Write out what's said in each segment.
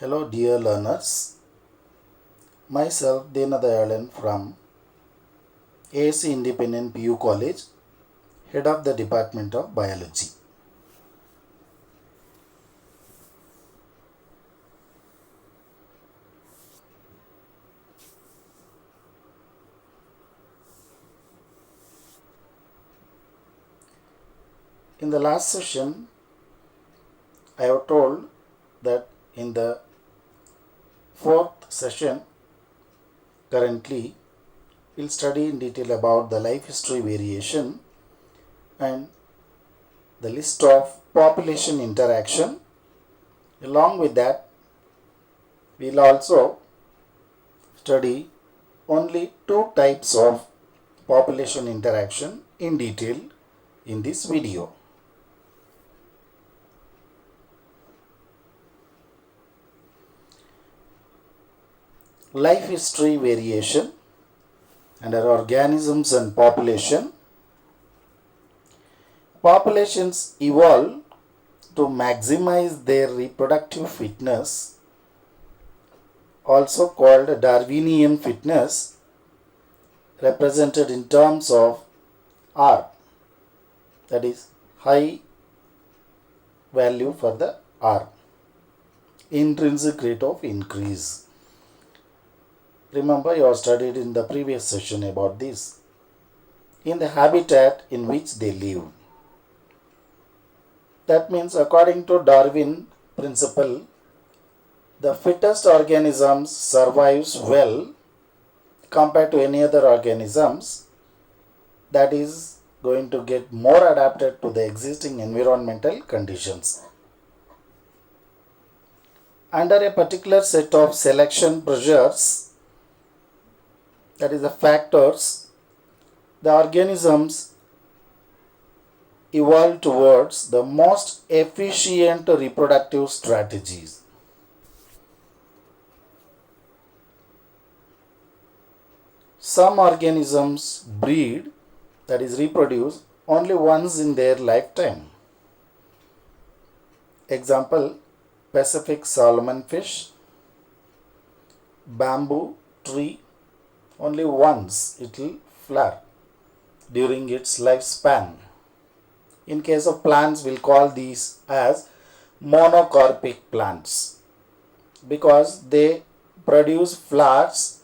Hello dear learners, myself Deenadayalan from AC Independent PU College, Head of the Department of Biology. In the last session, I have told that in the fourth session, currently, we'll study in detail about the life history variation and the list of population interaction. Along with that, we'll also study only two types of population interaction in detail in this video. Life history variation under organisms and population. Populations evolve to maximize their reproductive fitness, also called Darwinian fitness, represented in terms of R, that is high value for the R, intrinsic rate of increase. Remember, you have studied in the previous session about this. In the habitat in which they live. That means, according to Darwin principle, the fittest organisms survives well compared to any other organisms that is going to get more adapted to the existing environmental conditions. Under a particular set of selection pressures, that is the factors, the organisms evolve towards the most efficient reproductive strategies. Some organisms breed, that is reproduce, only once in their lifetime. Example, Pacific salmon fish, bamboo tree, only once it will flower during its lifespan. In case of plants, we'll call these as monocarpic plants because they produce flowers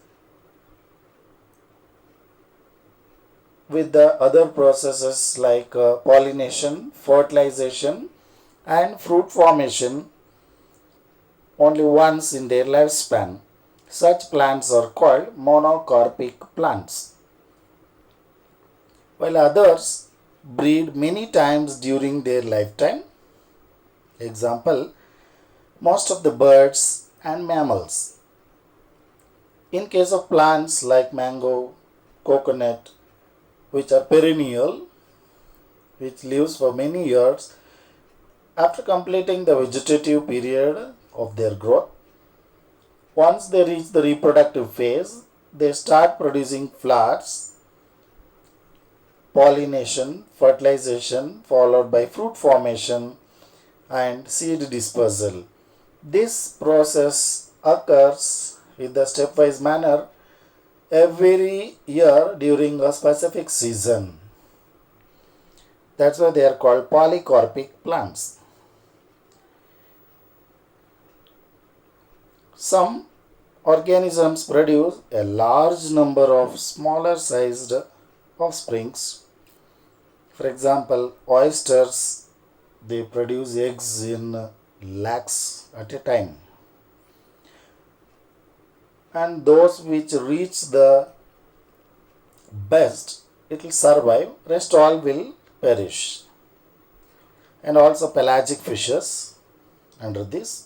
with the other processes like pollination, fertilization and fruit formation only once in their lifespan. Such plants are called monocarpic plants, while others breed many times during their lifetime. Example, most of the birds and mammals. In case of plants like mango, coconut, which are perennial, which lives for many years, after completing the vegetative period of their growth, once they reach the reproductive phase, they start producing flowers, pollination, fertilization, followed by fruit formation and seed dispersal. This process occurs with the stepwise manner every year during a specific season. That's why they are called polycarpic plants. Some organisms produce a large number of smaller sized offsprings. For example, oysters, they produce eggs in lakhs at a time. And those which reach the best, it will survive, rest all will perish. And also pelagic fishes under this.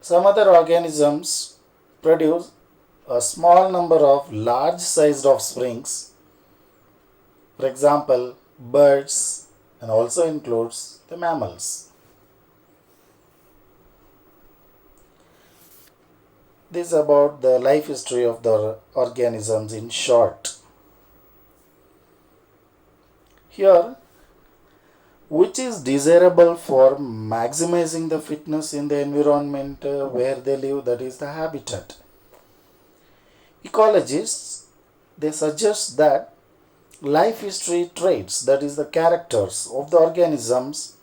Some other organisms produce a small number of large sized offsprings. For example, birds, and also includes the mammals. This is about the life history of the organisms in short. Here, which is desirable for maximizing the fitness in the environment where they live, that is the habitat. Ecologists, they suggest that life history traits, that is the characters of the organisms,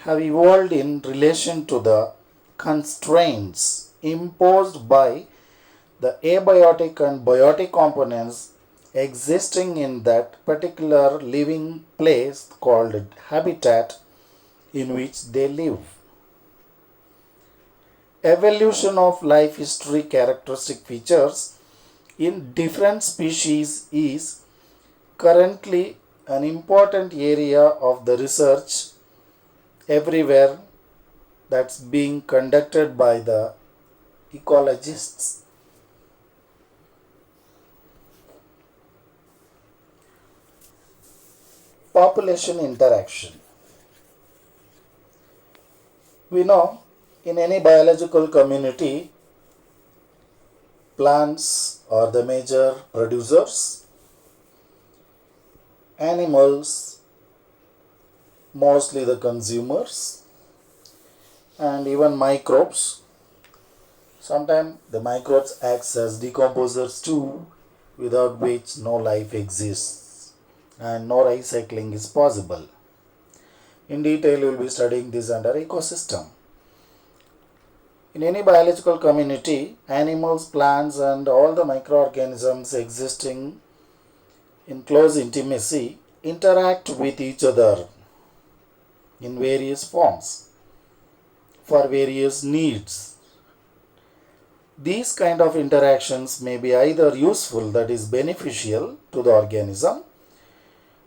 have evolved in relation to the constraints imposed by the abiotic and biotic components existing in that particular living place called habitat in which they live. Evolution of life history characteristic features in different species is currently an important area of the research everywhere that's being conducted by the ecologists. Population interaction. We know in any biological community, plants are the major producers, animals mostly the consumers, and even microbes. Sometimes the microbes acts as decomposers too, without which no life exists and no recycling is possible. In detail, we will be studying this under ecosystem. In any biological community, animals, plants, and all the microorganisms existing in close intimacy interact with each other in various forms for various needs. These kind of interactions may be either useful, that is beneficial to the organism,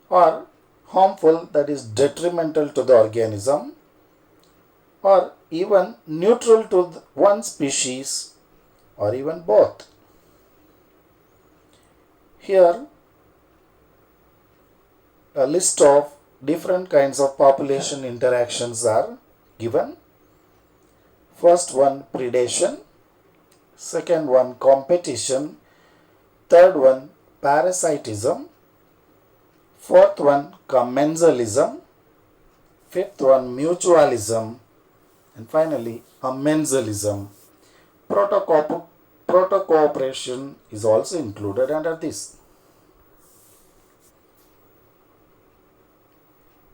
or harmful, that is detrimental to the organism, or even neutral to one species, or even both. Here a list of different kinds of population interactions are given. First one, predation. Second one, competition. Third one, parasitism. Fourth one, commensalism. Fifth one, mutualism. And finally, amensalism. Protocooperation is also included under this.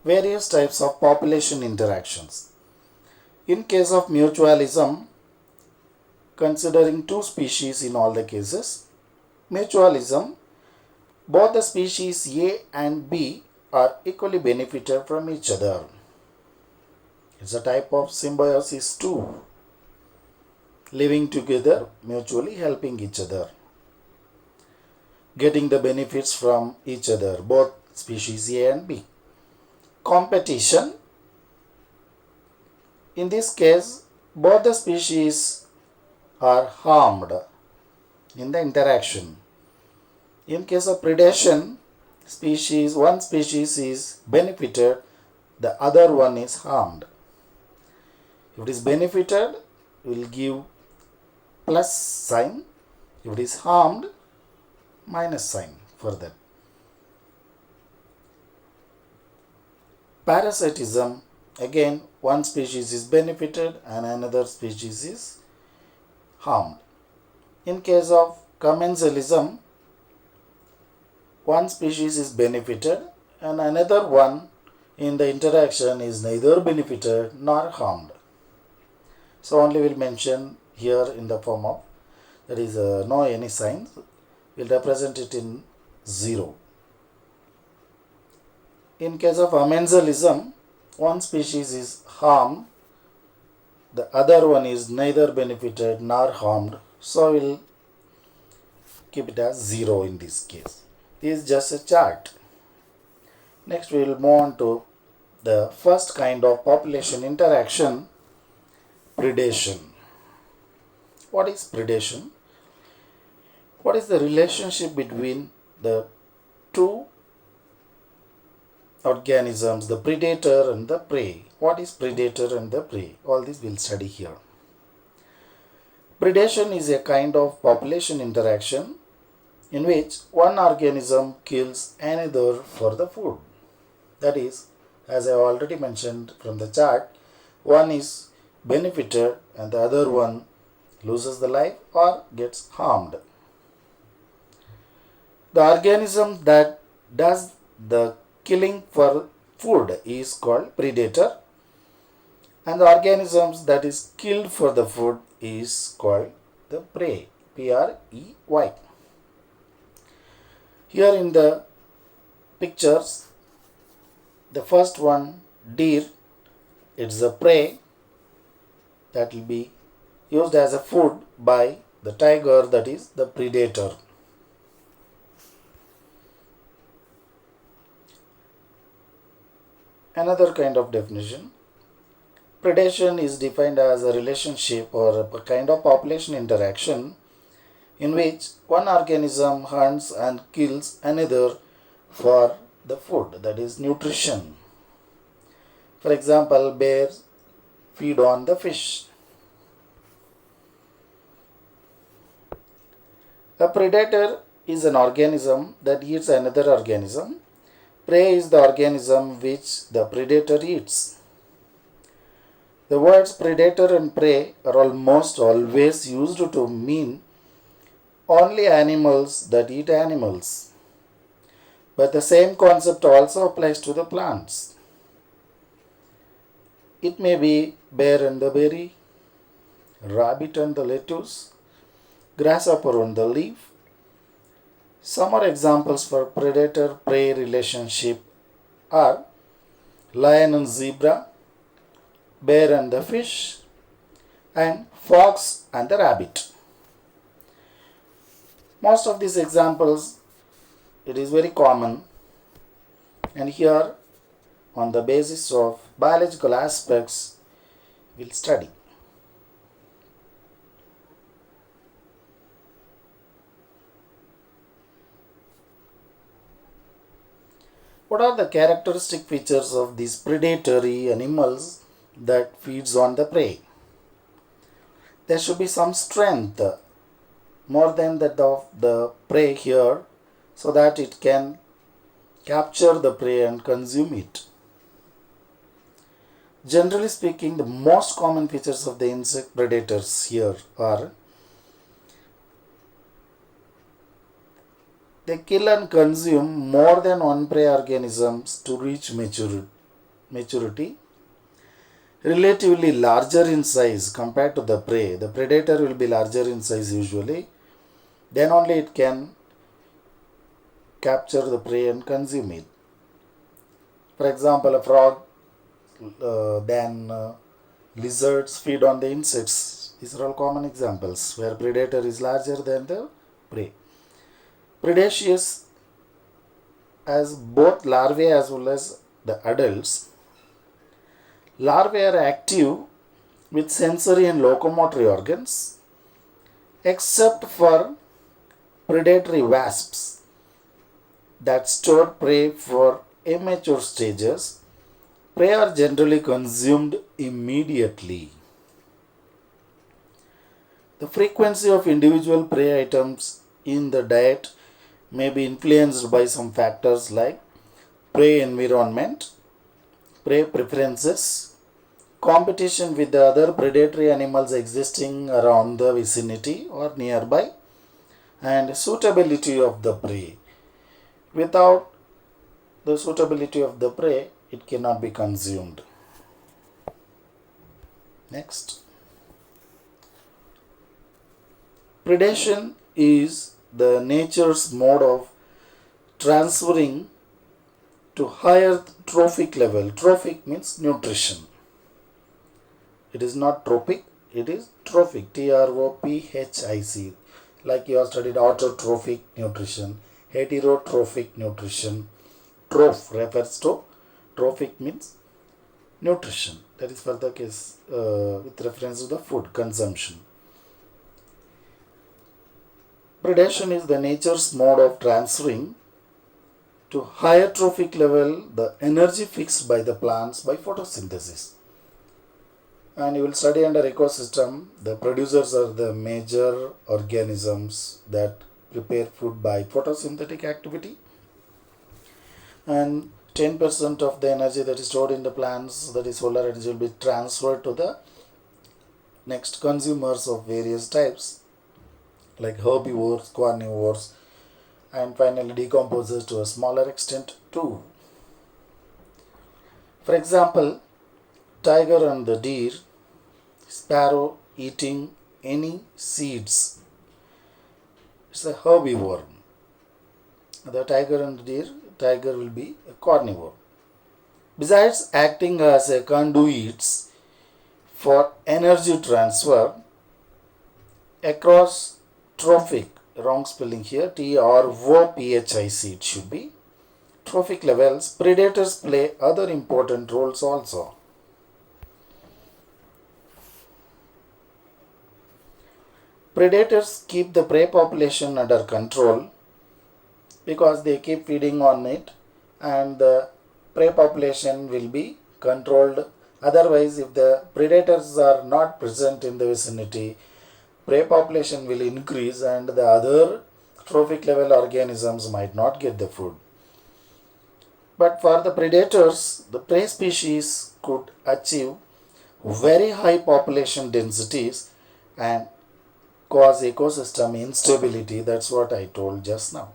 Various types of population interactions. In case of mutualism, considering two species in all the cases, mutualism, both the species A and B are equally benefited from each other. It's a type of symbiosis too, living together, mutually helping each other, getting the benefits from each other, both species A and B. Competition, in this case, both the species are harmed in the interaction. In case of predation, one species is benefited, the other one is harmed. If it is benefited, we will give plus sign. If it is harmed, minus sign for that. Parasitism, again one species is benefited and another species is harmed. In case of commensalism, one species is benefited and another one in the interaction is neither benefited nor harmed. So only will mention here in the form of, that is no any signs, will represent it in 0. In case of amensalism, one species is harmed, the other one is neither benefited nor harmed, so we'll keep it as 0 in this case. This is just a chart. Next we will move on to the first kind of population interaction, predation. What is predation? What is the relationship between the two organisms, the predator and the prey? What is predator and the prey? All this we'll study here. Predation is a kind of population interaction in which one organism kills another for the food. That is, as I already mentioned from the chart, one is benefited and the other one loses the life or gets harmed. The organism that does the killing for food is called predator, and the organisms that is killed for the food is called the prey, Prey. Here in the pictures, the first one, deer, it's a prey that will be used as a food by the tiger, that is the predator. Another kind of definition, predation is defined as a relationship or a kind of population interaction in which one organism hunts and kills another for the food, that is nutrition. For example, bears feed on the fish. A predator is an organism that eats another organism. Prey is the organism which the predator eats. The words predator and prey are almost always used to mean only animals that eat animals. But the same concept also applies to the plants. It may be bear and the berry, rabbit and the lettuce, grasshopper on the leaf. Some more examples for predator-prey relationship are lion and zebra, bear and the fish, and fox and the rabbit. Most of these examples, it is very common, and here on the basis of biological aspects we'll study. What are the characteristic features of these predatory animals that feeds on the prey? There should be some strength more than that of the prey here, so that it can capture the prey and consume it. Generally speaking, the most common features of the insect predators here are they kill and consume more than one prey organisms to reach maturity. Relatively larger in size compared to the prey. The predator will be larger in size usually. Then only it can capture the prey and consume it. For example, a frog, lizards feed on the insects. These are all common examples where predator is larger than the prey. Predaceous as both larvae as well as the adults. Larvae are active with sensory and locomotory organs, except for predatory wasps that store prey for immature stages. Prey are generally consumed immediately. The frequency of individual prey items in the diet may be influenced by some factors like prey environment, prey preferences, competition with the other predatory animals existing around the vicinity or nearby, and suitability of the prey. Without the suitability of the prey, it cannot be consumed. Next. Predation is the nature's mode of transferring to higher trophic level. Trophic means nutrition. It is not tropic, it is trophic. Trophic. Like you have studied autotrophic nutrition, heterotrophic nutrition. Troph refers to, trophic means nutrition. That is for the case with reference to the food consumption. Predation is the nature's mode of transferring to higher trophic level the energy fixed by the plants by photosynthesis. And you will study under ecosystem, the producers are the major organisms that prepare food by photosynthetic activity. And 10% of the energy that is stored in the plants, that is solar energy, will be transferred to the next consumers of various types like herbivores, carnivores, and finally decomposes to a smaller extent too. For example, tiger and the deer, sparrow eating any seeds. It's a herbivore. The tiger and the deer, tiger will be a carnivore. Besides acting as a conduits for energy transfer across trophic, wrong spelling here, TROPHIC it should be, trophic levels, predators play other important roles also. Predators keep the prey population under control because they keep feeding on it, and the prey population will be controlled. Otherwise, if the predators are not present in the vicinity, prey population will increase and the other trophic level organisms might not get the food. But for the predators, the prey species could achieve very high population densities and cause ecosystem instability. That's what I told just now.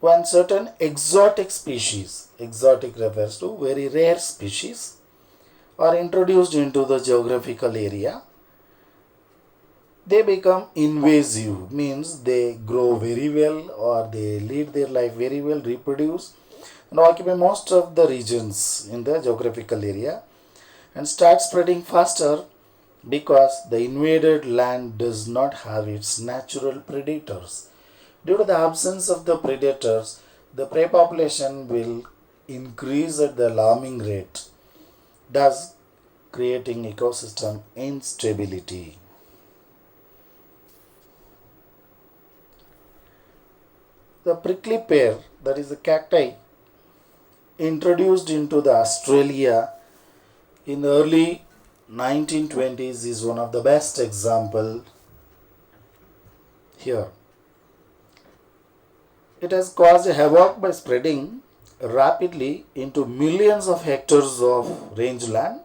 When certain exotic species, exotic refers to very rare species, are introduced into the geographical area, they become invasive, means they grow very well or they lead their life very well, reproduce and occupy most of the regions in the geographical area and start spreading faster because the invaded land does not have its natural predators. Due to the absence of the predators, the prey population will increase at the alarming rate, thus creating ecosystem instability. The prickly pear, that is the cacti, introduced into the Australia in the early 1920s is one of the best example here. It has caused havoc by spreading rapidly into millions of hectares of rangeland.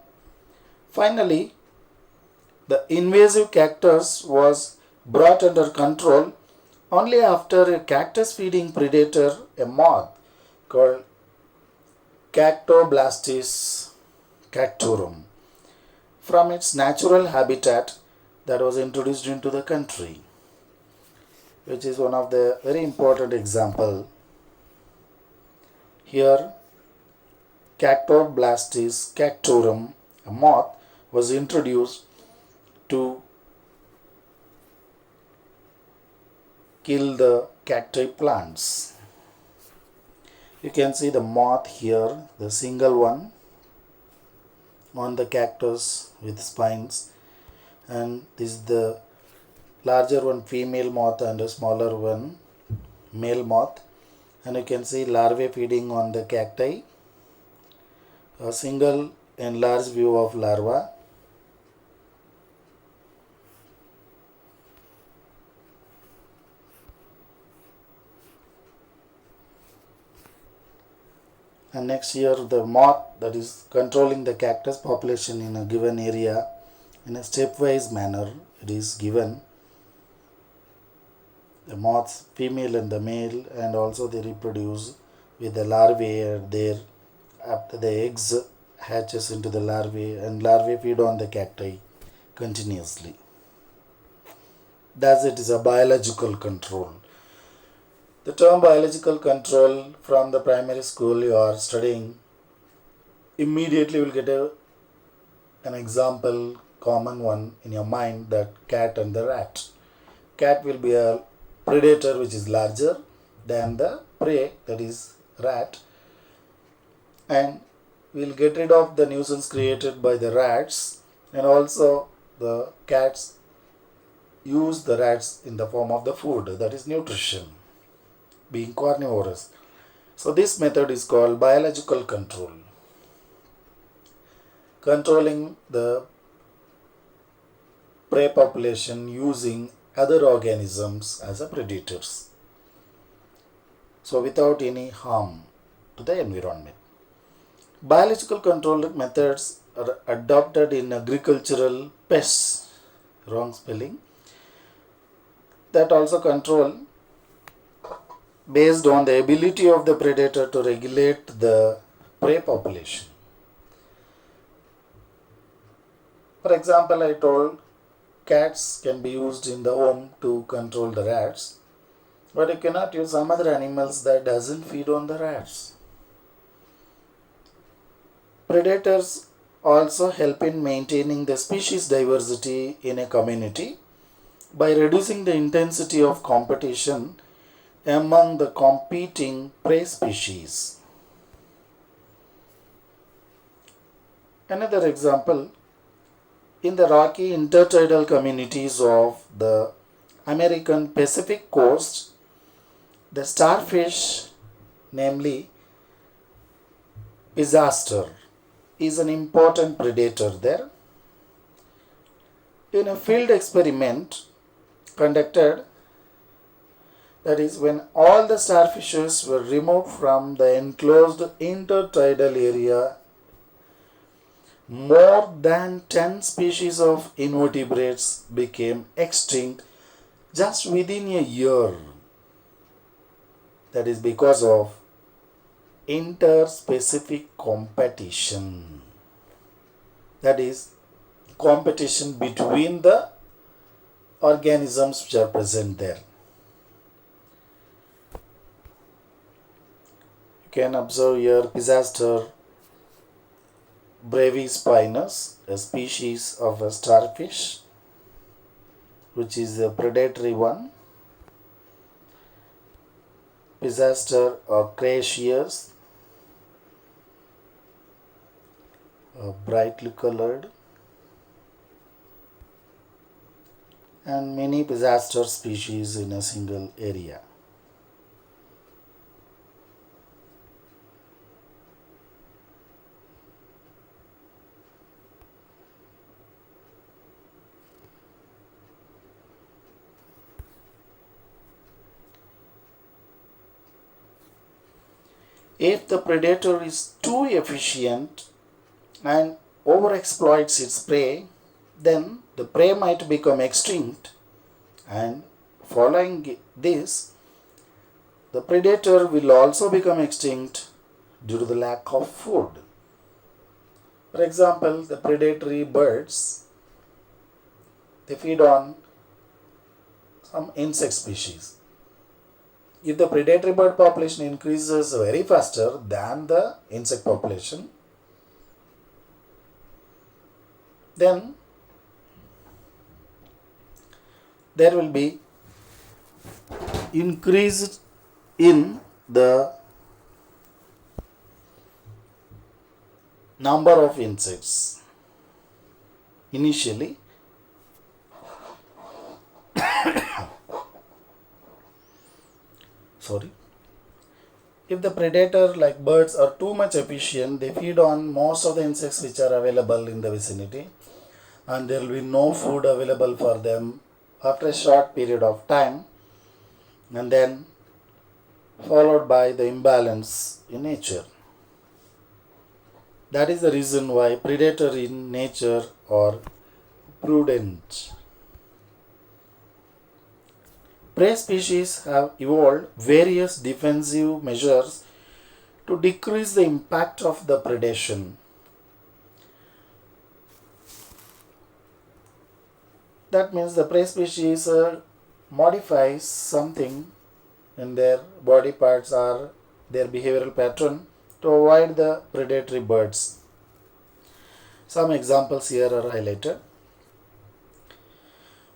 Finally, the invasive cactus was brought under control only after a cactus feeding predator, a moth called Cactoblastis cactorum, from its natural habitat that was introduced into the country, which is one of the very important example. Here, Cactoblastis cactorum, a moth, was introduced to kill the cacti plants. You can see the moth here, the single one on the cactus with spines, and this is the larger one female moth and a smaller one male moth, and you can see larvae feeding on the cacti, a single enlarged view of larva. And next here the moth that is controlling the cactus population in a given area in a stepwise manner. It is given the moths, female and the male, and also they reproduce with the larvae there after the eggs hatches into the larvae, and larvae feed on the cacti continuously. Thus it is a biological control. The term biological control from the primary school you are studying, immediately will get an example, common one in your mind, that cat and the rat. Cat will be a predator which is larger than the prey, that is rat, and we will get rid of the nuisance created by the rats, and also the cats use the rats in the form of the food, that is nutrition, being carnivorous. So this method is called biological control. Controlling the prey population using other organisms as a predators. So without any harm to the environment. Biological control methods are adopted in agricultural pests, wrong spelling, that also control based on the ability of the predator to regulate the prey population. For example, I told cats can be used in the home to control the rats, but you cannot use some other animals that doesn't feed on the rats. Predators also help in maintaining the species diversity in a community by reducing the intensity of competition among the competing prey species. Another example, in the rocky intertidal communities of the American Pacific coast, the starfish, namely pisaster, is an important predator there. In a field experiment conducted, that is when all the starfishes were removed from the enclosed intertidal area, more than 10 species of invertebrates became extinct just within a year. That is because of inter-specific competition. That is competition between the organisms which are present there. You can observe here pisaster brevispinus, a species of a starfish which is a predatory one. Pisaster crassius, brightly colored, and many pisaster species in a single area. If the predator is too efficient and overexploits its prey, then the prey might become extinct, and following this, the predator will also become extinct due to the lack of food. For example, the predatory birds, they feed on some insect species. If the predatory bird population increases very faster than the insect population, then there will be increase in the number of insects. Initially, if the predator like birds are too much efficient, they feed on most of the insects which are available in the vicinity, and there will be no food available for them after a short period of time, and then followed by the imbalance in nature. That is the reason why predators in nature are prudent. Prey species have evolved various defensive measures to decrease the impact of the predation. That means the prey species modifies something in their body parts or their behavioral pattern to avoid the predatory birds. Some examples here are highlighted.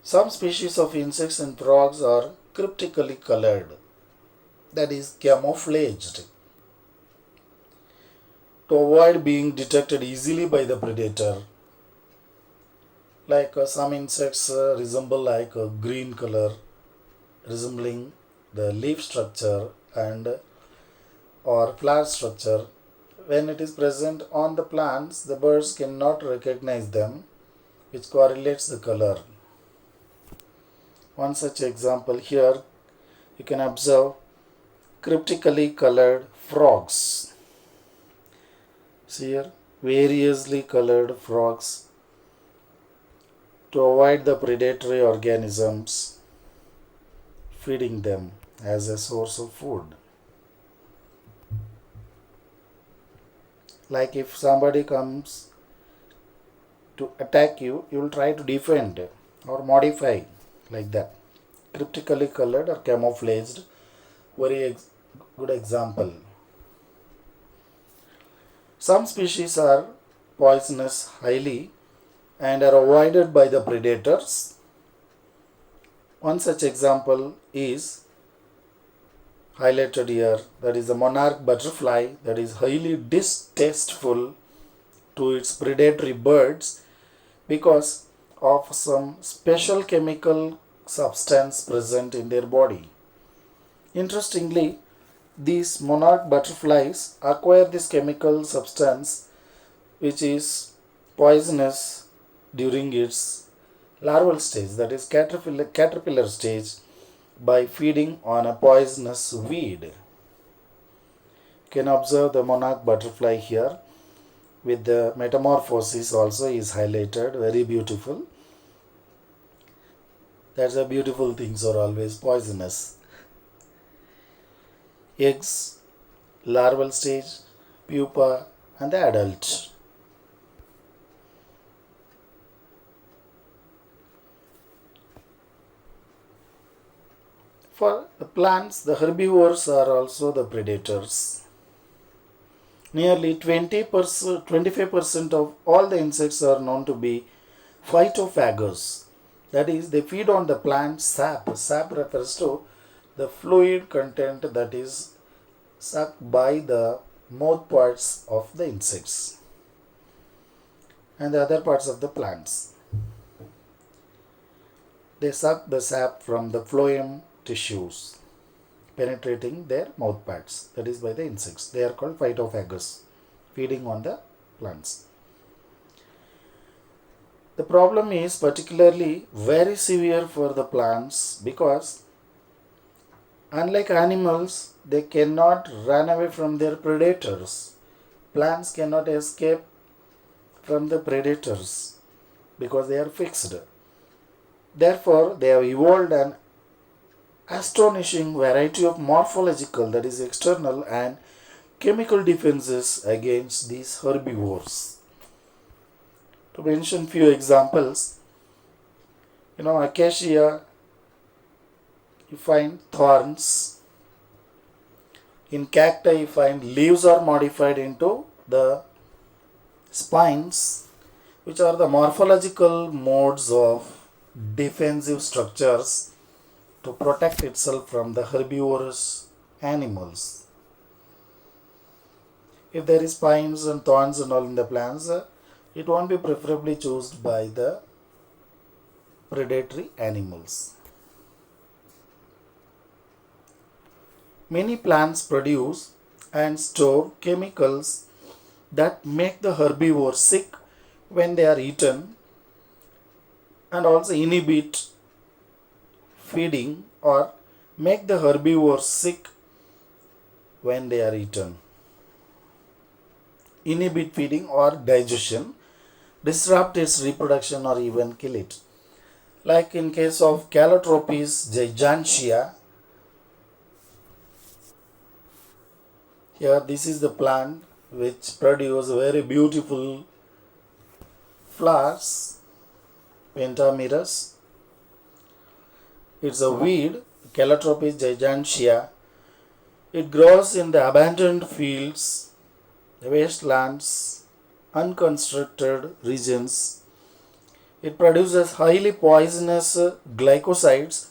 Some species of insects and frogs are cryptically colored, that is camouflaged, to avoid being detected easily by the predator. Like some insects resemble like a green color, resembling the leaf structure and or flower structure. When it is present on the plants, the birds cannot recognize them, which correlates the color. One such example here, you can observe cryptically colored frogs. See here, variously colored frogs to avoid the predatory organisms feeding them as a source of food. Like if somebody comes to attack you, you will try to defend or modify like that. Cryptically colored or camouflaged, very good example. Some species are poisonous highly and are avoided by the predators. One such example is highlighted here, that is the monarch butterfly, that is highly distasteful to its predatory birds because of some special chemical substance present in their body. Interestingly, these monarch butterflies acquire this chemical substance which is poisonous during its larval stage, that is caterpillar stage, by feeding on a poisonous weed. You can observe the monarch butterfly here with the metamorphosis also is highlighted, very beautiful. That's a beautiful things are always poisonous. Eggs, larval stage, pupa and the adult. For the plants, the herbivores are also the predators. Nearly 25% of all the insects are known to be phytophagous. That is, they feed on the plant sap. Sap refers to the fluid content that is sucked by the mouth parts of the insects and the other parts of the plants. They suck the sap from the phloem tissues, penetrating their mouth parts, that is by the insects. They are called phytophagous, feeding on the plants. The problem is particularly very severe for the plants because unlike animals, they cannot run away from their predators. Plants cannot escape from the predators because they are fixed. Therefore, they have evolved an astonishing variety of morphological, that is external, and chemical defenses against these herbivores. To mention few examples, acacia, you find thorns. In cacti, you find leaves are modified into the spines, which are the morphological modes of defensive structures to protect itself from the herbivorous animals. If there is spines and thorns and all in the plants, it won't be preferably chosen by the predatory animals. Many plants produce and store chemicals that make the herbivore sick when they are eaten and also inhibit feeding or make the herbivore sick when they are eaten. Inhibit feeding or digestion, disrupt its reproduction or even kill it. Like in case of Calotropis gigantea, here this is the plant which produces very beautiful flowers, pentamerous. It's a weed, Calotropis gigantea. It grows in the abandoned fields, the wastelands, unconstructed regions. It produces highly poisonous glycosides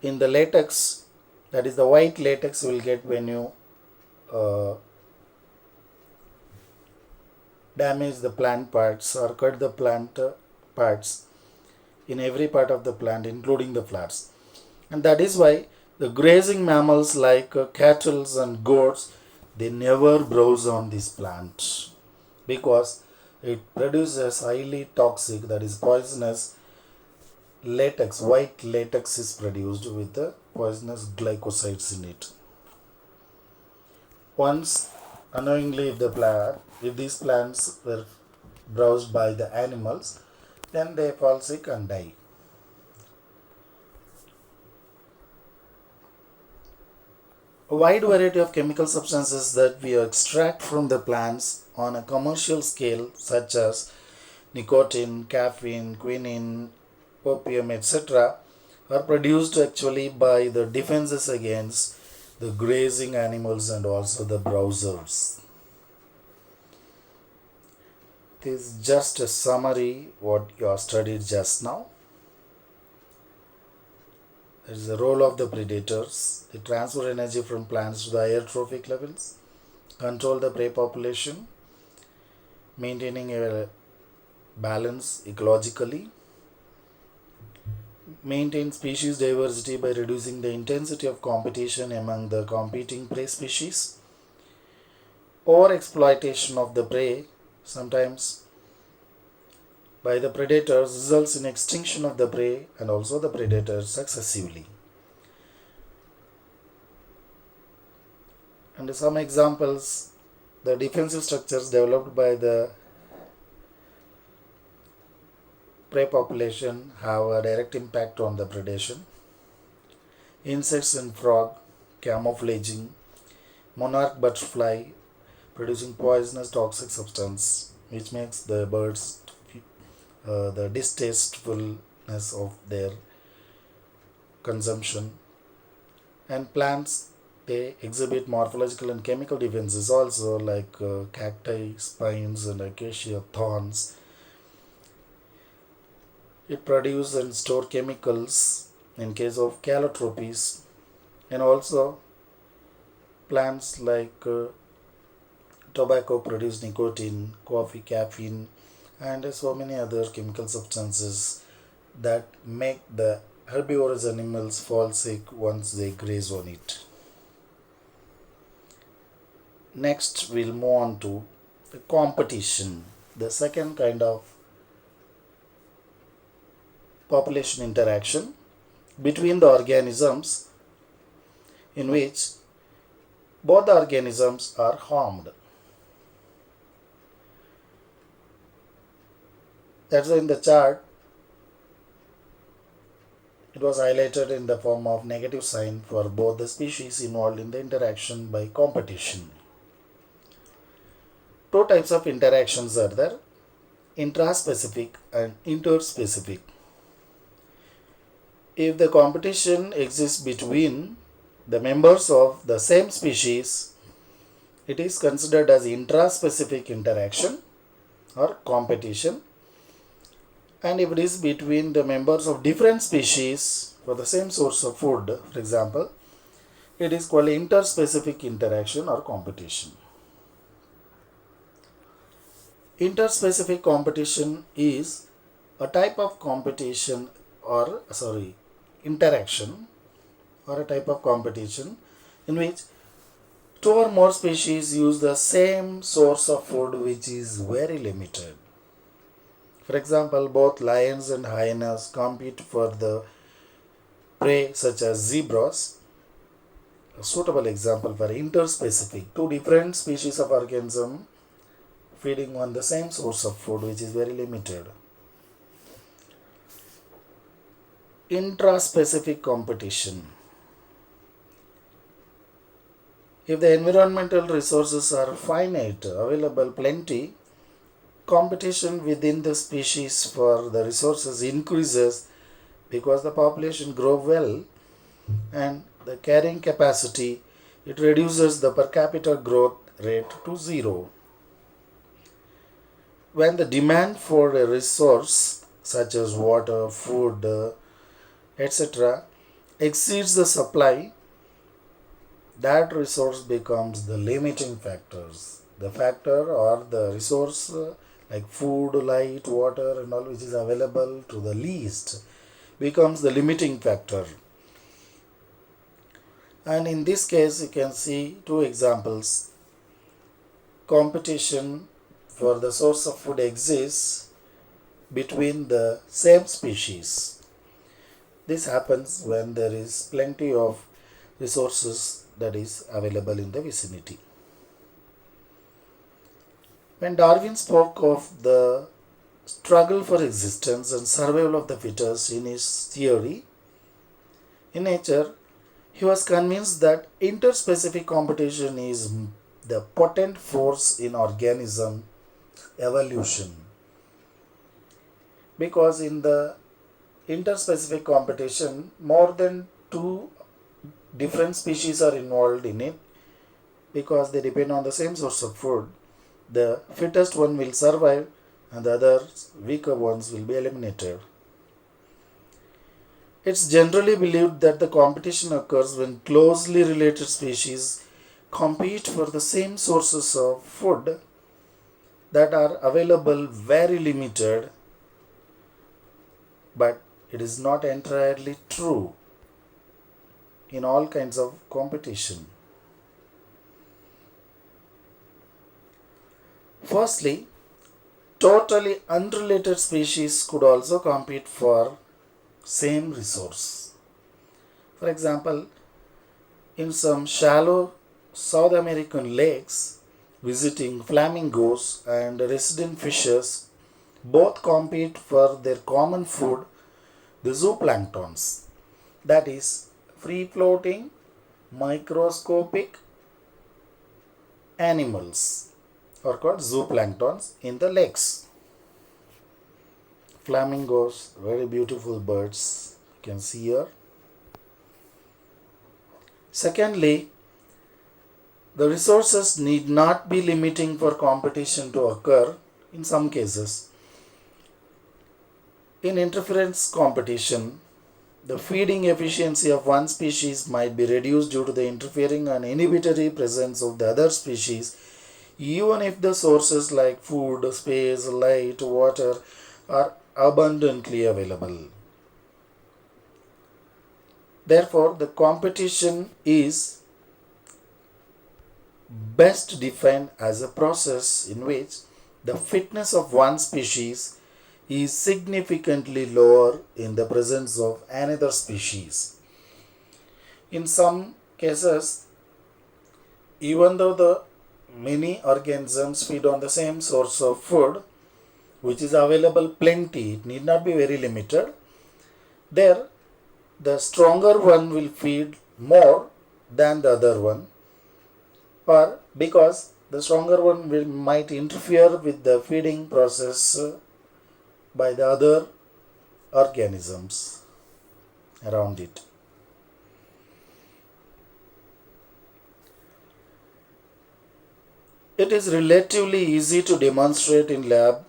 in the latex, that is the white latex you will get when you damage the plant parts or cut the plant parts in every part of the plant, including the flowers. And that is why the grazing mammals like cattle and goats, they never browse on this plant because it produces highly toxic, that is poisonous latex, white latex is produced with the poisonous glycosides in it. Once, unknowingly, if these plants were browsed by the animals, then they fall sick and die. A wide variety of chemical substances that we extract from the plants on a commercial scale, such as nicotine, caffeine, quinine, opium, etc., are produced actually by the defenses against the grazing animals and also the browsers. This is just a summary what you have studied just now. There is the role of the predators. They transfer energy from plants to the higher trophic levels, control the prey population, maintaining a balance ecologically, maintain species diversity by reducing the intensity of competition among the competing prey species. Overexploitation of the prey, sometimes by the predators, results in extinction of the prey and also the predators successively. And some examples, the defensive structures developed by the prey population have a direct impact on the predation. Insects and frog, camouflaging, monarch butterfly producing poisonous toxic substance which makes the birds the distastefulness of their consumption. And plants, they exhibit morphological and chemical defenses also, like cacti, spines and acacia thorns. It produces and store chemicals in case of calotropes, and also plants like tobacco produce nicotine, coffee, caffeine, and so many other chemical substances that make the herbivorous animals fall sick once they graze on it. Next, we'll move on to the competition, the second kind of population interaction between the organisms, in which both the organisms are harmed. That's why in the chart it was highlighted in the form of negative sign for both the species involved in the interaction by competition. Two types of interactions are there: intra-specific and inter-specific. If the competition exists between the members of the same species, it is considered as intra-specific interaction or competition. And if it is between the members of different species for the same source of food, for example, it is called interspecific interaction or competition. Interspecific competition is a type of competition or interaction or a type of competition in which two or more species use the same source of food which is very limited. For example, both lions and hyenas compete for the prey such as zebras. A suitable example for interspecific, two different species of organism feeding on the same source of food which is very limited. Intraspecific competition. If the environmental resources are finite, available plenty, competition within the species for the resources increases because the population grows well and the carrying capacity, it reduces the per capita growth rate to zero. When the demand for a resource such as water, food, etc. exceeds the supply, that resource becomes the limiting factors. The factor or the resource like food, light, water and all which is available to the least becomes the limiting factor. And in this case you can see two examples. Competition for the source of food exists between the same species. This happens when there is plenty of resources that is available in the vicinity. When Darwin spoke of the struggle for existence and survival of the fittest in his theory in nature, he was convinced that interspecific competition is the potent force in organism evolution, because in the interspecific competition more than two different species are involved in it, because they depend on the same source of food. The fittest one will survive and the other weaker ones will be eliminated. It's generally believed that the competition occurs when closely related species compete for the same sources of food that are available very limited, but it is not entirely true in all kinds of competition. Firstly, totally unrelated species could also compete for same resource. For example, in some shallow South American lakes, visiting flamingos and resident fishes both compete for their common food, the zooplanktons, that is, free floating microscopic animals, are called zooplanktons in the lakes. Flamingos, very beautiful birds, you can see here. Secondly, the resources need not be limiting for competition to occur in some cases. In interference competition, the feeding efficiency of one species might be reduced due to the interfering and inhibitory presence of the other species, even if the sources like food, space, light, water are abundantly available. Therefore, the competition is best defined as a process in which the fitness of one species is significantly lower in the presence of another species. In some cases, even though the many organisms feed on the same source of food, which is available plenty, it need not be very limited, there the stronger one will feed more than the other one, or because the stronger one might interfere with the feeding process by the other organisms around it. It is relatively easy to demonstrate in lab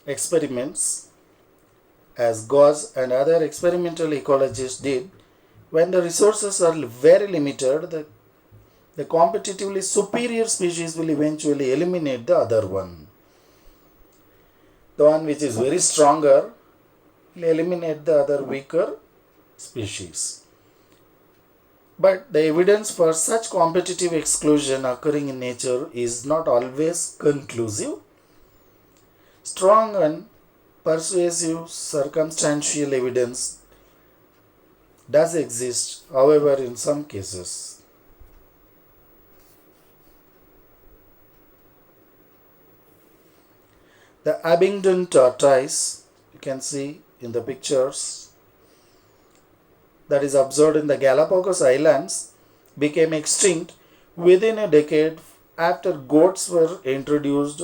experiments, as Gauss and other experimental ecologists did. When the resources are very limited, the competitively superior species will eventually eliminate the other one. The one which is very stronger will eliminate the other weaker species. But the evidence for such competitive exclusion occurring in nature is not always conclusive. Strong and persuasive circumstantial evidence does exist, however, in some cases. The Abingdon tortoise, you can see in the pictures, that is observed in the Galapagos Islands, became extinct within a decade after goats were introduced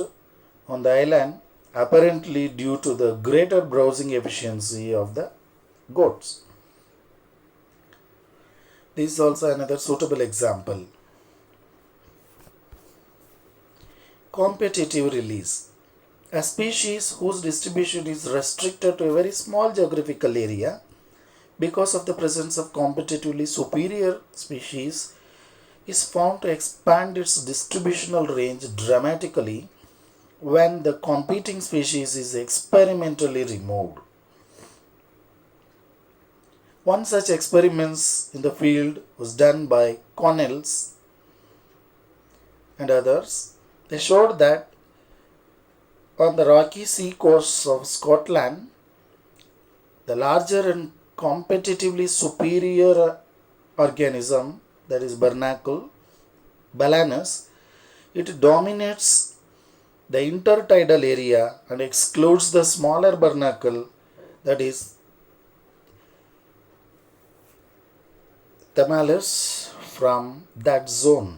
on the island, apparently due to the greater browsing efficiency of the goats. This is also another suitable example. Competitive release. A species whose distribution is restricted to a very small geographical area because of the presence of competitively superior species is found to expand its distributional range dramatically when the competing species is experimentally removed. One such experiment in the field was done by Connells and others. They showed that on the rocky sea coast of Scotland, the larger and competitively superior organism, that is barnacle, Balanus, it dominates the intertidal area and excludes the smaller barnacle, that is Thalamus, from that zone.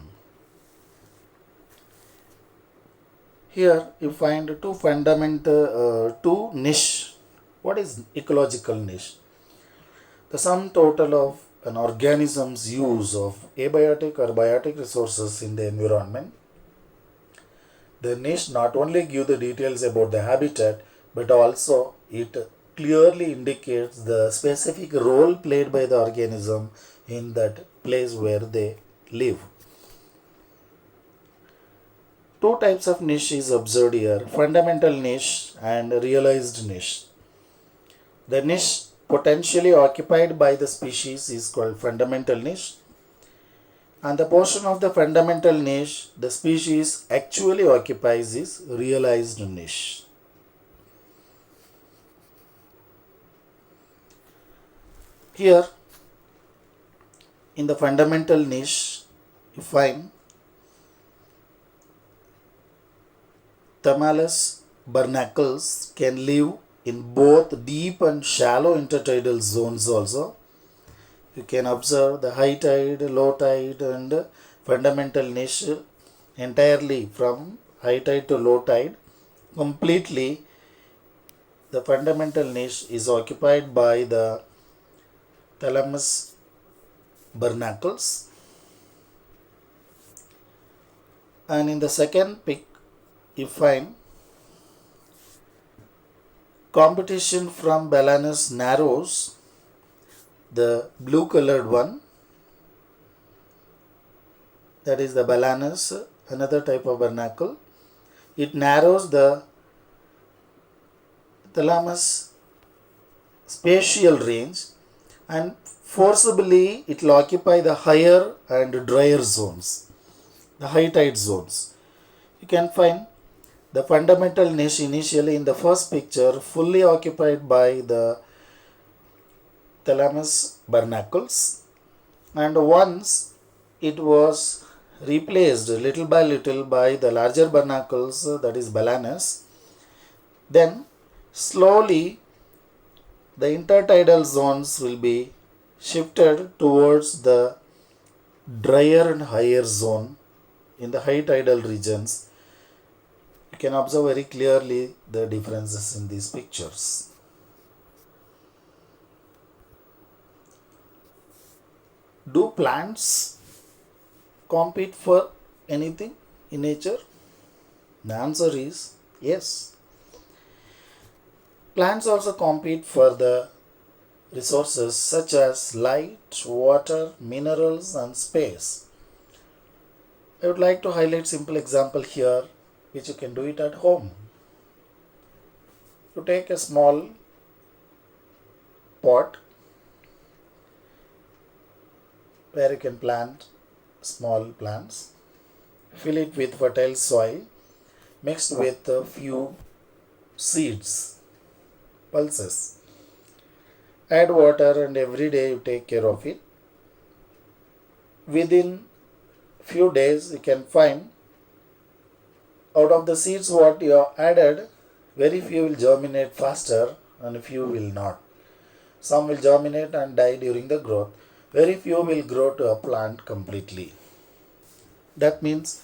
Here you find two niche. What is ecological niche? The sum total of an organism's use of abiotic or biotic resources in the environment. The niche not only gives the details about the habitat, but also it clearly indicates the specific role played by the organism in that place where they live. Two types of niche is observed here: fundamental niche and realized niche. The niche potentially occupied by the species is called fundamental niche, and the portion of the fundamental niche the species actually occupies is realized niche. Here in the fundamental niche you find Thalamus barnacles can live in both deep and shallow intertidal zones also. You can observe the high tide, low tide and fundamental niche entirely from high tide to low tide. Completely the fundamental niche is occupied by the Thalamus barnacles. And in the second pic you find competition from Balanus narrows, the blue colored one, that is the Balanus, another type of barnacle. It narrows the Thalamus spatial range and forcibly it will occupy the higher and drier zones, the high tide zones. You can find the fundamental niche initially in the first picture fully occupied by the Thalamus barnacles, and once it was replaced little by little by the larger barnacles, that is Balanus, then slowly the intertidal zones will be shifted towards the drier and higher zone in the high tidal regions. You can observe very clearly the differences in these pictures. Do plants compete for anything in nature? The answer is yes. Plants also compete for the resources such as light, water, minerals and space. I would like to highlight simple example here which you can do it at home. You take a small pot where you can plant small plants. Fill it with fertile soil mixed with a few seeds, pulses. Add water and every day you take care of it. Within few days you can find out of the seeds what you have added, very few will germinate faster and few will not. Some will germinate and die during the growth. Very few will grow to a plant completely. That means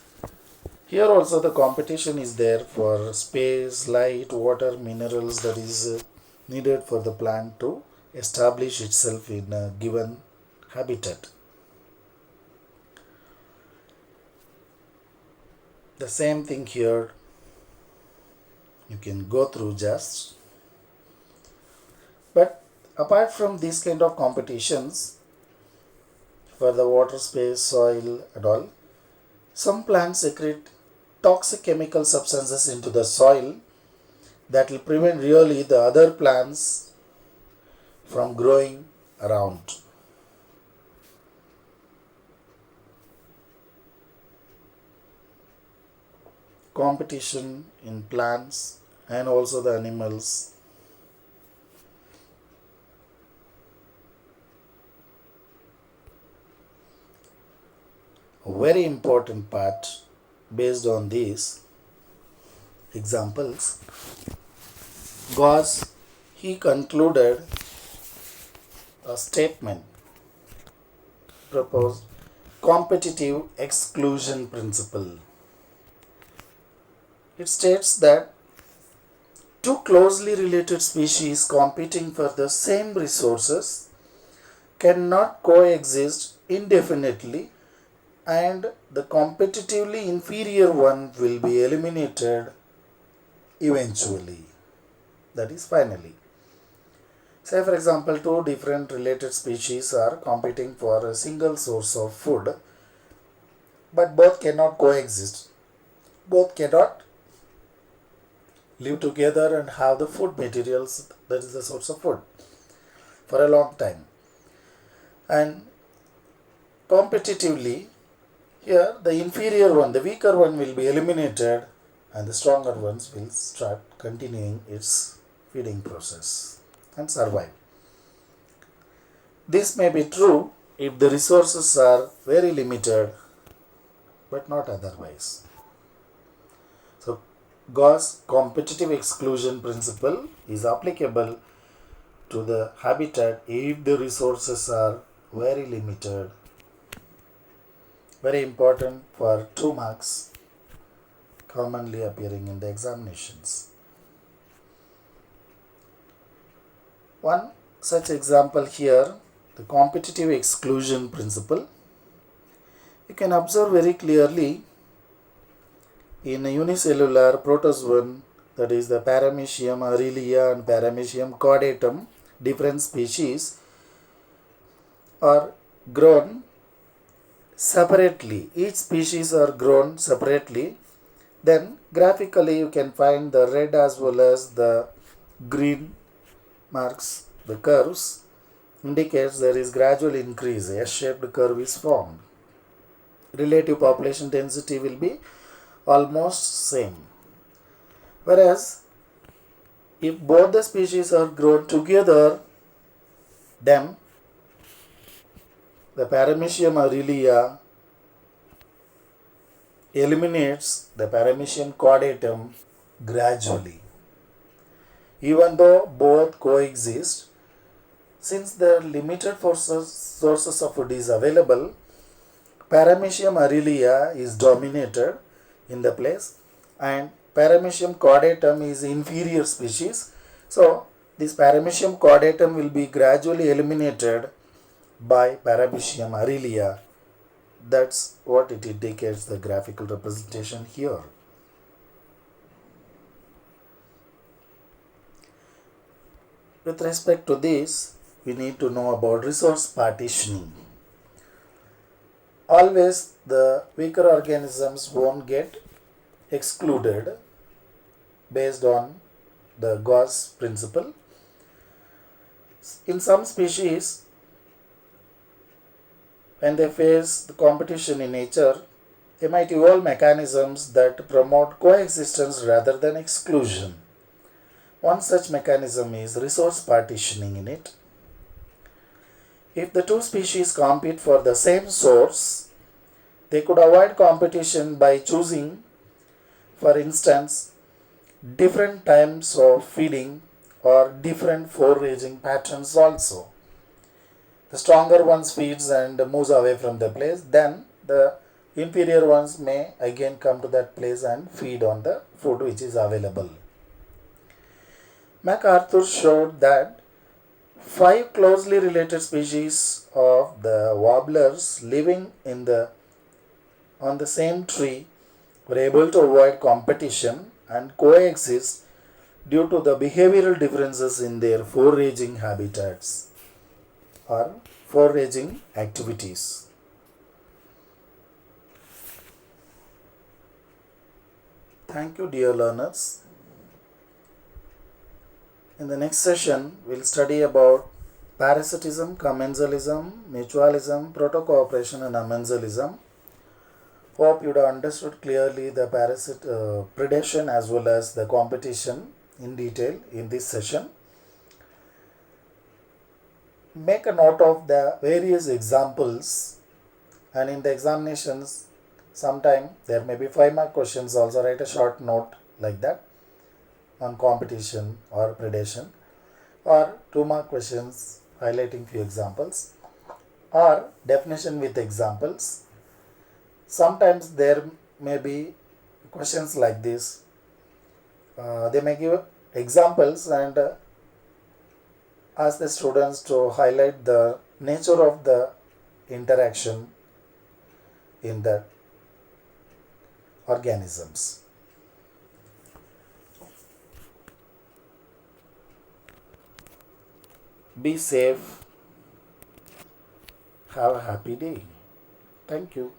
here also the competition is there for space, light, water, minerals that is needed for the plant to establish itself in a given habitat. The same thing here you can go through just. But apart from these kind of competitions for the water, space, soil and all, some plants secrete toxic chemical substances into the soil that will prevent really the other plants from growing around. Competition in plants, and also the animals. very important part based on these examples. Gauss, he concluded a statement proposed competitive exclusion principle. It states that two closely related species competing for the same resources cannot coexist indefinitely, and the competitively inferior one will be eliminated eventually, that is finally. Say for example, two different related species are competing for a single source of food, but both cannot coexist. Both cannot live together and have the food materials, that is the source of food, for a long time. And competitively, here the inferior one, the weaker one will be eliminated, and the stronger ones will start continuing its feeding process and survive. This may be true if the resources are very limited, but not otherwise. So Gauss' competitive exclusion principle is applicable to the habitat if the resources are very limited. Very important for 2 marks, commonly appearing in the examinations. One such example here, the competitive exclusion principle. You can observe very clearly in a unicellular protozoan, that is the Paramecium aurelia and Paramecium caudatum, different species are grown separately. Each species are grown separately. Then graphically you can find the red as well as the green marks, the curves indicates there is gradual increase, a S-shaped curve is formed. Relative population density will be almost same. Whereas if both the species are grown together, then the Paramecium aurelia eliminates the Paramecium caudatum gradually. Even though both coexist, since the limited sources of food is available, Paramecium aurelia is dominated in the place and Paramecium caudatum is inferior species. So this Paramecium caudatum will be gradually eliminated by Paramecium aurelia. That's what it indicates, the graphical representation here. With respect to this, we need to know about resource partitioning. Always the weaker organisms won't get excluded based on the Gauss principle. In some species, when they face the competition in nature, they might evolve mechanisms that promote coexistence rather than exclusion. One such mechanism is resource partitioning in it. If the two species compete for the same source, they could avoid competition by choosing, for instance, different times of feeding or different foraging patterns also. The stronger ones feeds and moves away from the place, then the inferior ones may again come to that place and feed on the food which is available. MacArthur showed that 5 closely related species of the warblers living on the same tree were able to avoid competition and coexist due to the behavioral differences in their foraging habitats or foraging activities. Thank you, dear learners. In the next session, we'll study about parasitism, commensalism, mutualism, proto-cooperation and amensalism. Hope you have understood clearly the predation as well as the competition in detail in this session. Make a note of the various examples And in the examinations, sometime there may be 5 mark questions also. Write a short note like that on competition or predation, or 2 mark questions highlighting few examples, or definition with examples. Sometimes there may be questions like this. They may give examples and ask the students to highlight the nature of the interaction in the organisms. Be safe. Have a happy day. Thank you.